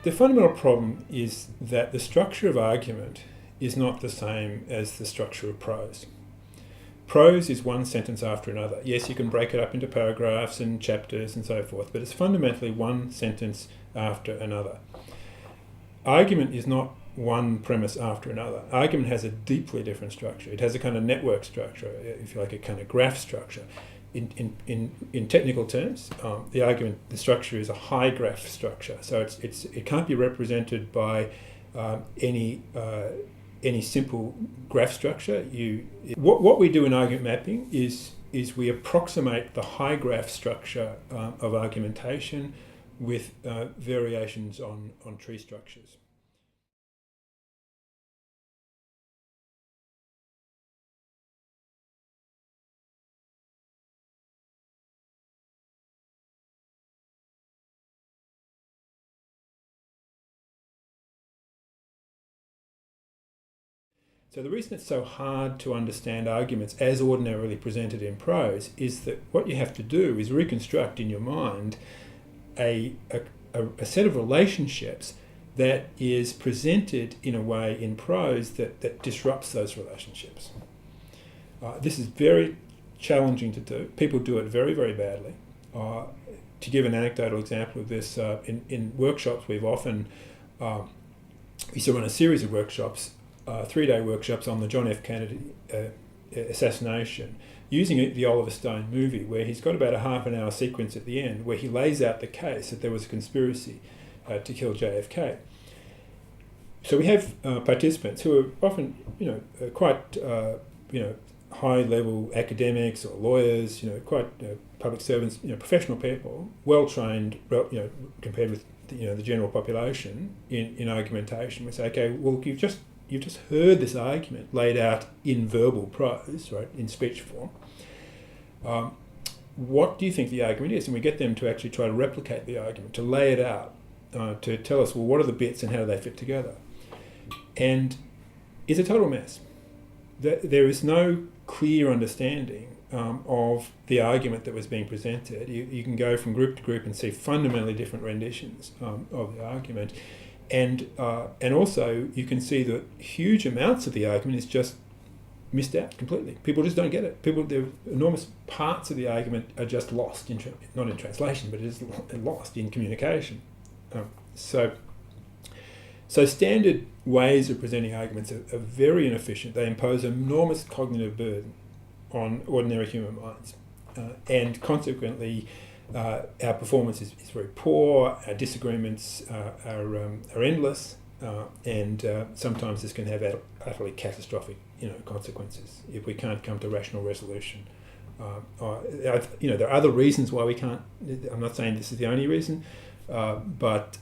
The fundamental problem is that the structure of argument is not the same as the structure of prose. Prose is one sentence after another. Yes, you can break it up into paragraphs and chapters and so forth, but it's fundamentally one sentence after another. Argument is not one premise after another. Argument has a deeply different structure. It has a kind of network structure, if you like, a kind of graph structure. In technical terms, the structure is a high graph structure. So it can't be represented by any simple graph structure. What we do in argument mapping is we approximate the high graph structure of argumentation with variations on tree structures. So the reason it's so hard to understand arguments as ordinarily presented in prose is that what you have to do is reconstruct in your mind a set of relationships that is presented in a way in prose that disrupts those relationships. This is very challenging to do. People do it very, very badly. To give an anecdotal example of this, in workshops we've often, we used to run a series of workshops, 3-day workshops on the John F. Kennedy assassination, using the Oliver Stone movie, where he's got about a half-an-hour sequence at the end where he lays out the case that there was a conspiracy to kill JFK. So we have participants who are often, quite, high-level academics or lawyers, quite public servants, professional people, well-trained, compared with the general population in argumentation. We say, okay, well, you've just heard this argument laid out in verbal prose, right, in speech form. What do you think the argument is? And we get them to actually try to replicate the argument, to lay it out, to tell us, well, what are the bits and how do they fit together? And it's a total mess. There is no clear understanding of the argument that was being presented. You can go from group to group and see fundamentally different renditions of the argument. And also you can see that huge amounts of the argument is just missed out completely. People just don't get it. The enormous parts of the argument are just lost, not in translation, but it is lost in communication. So standard ways of presenting arguments are very inefficient. They impose enormous cognitive burden on ordinary human minds. And consequently, our performance is very poor, our disagreements are endless, and sometimes this can have utterly catastrophic consequences if we can't come to rational resolution. There are other reasons why we can't. I'm not saying this is the only reason, but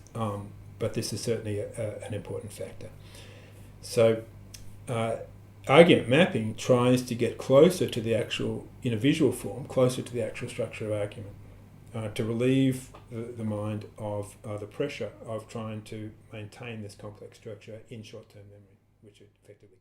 this is certainly an important factor. So argument mapping tries to get closer to the actual, in a visual form, closer to the actual structure of argument, to relieve the mind of the pressure of trying to maintain this complex structure in short-term memory, which it effectively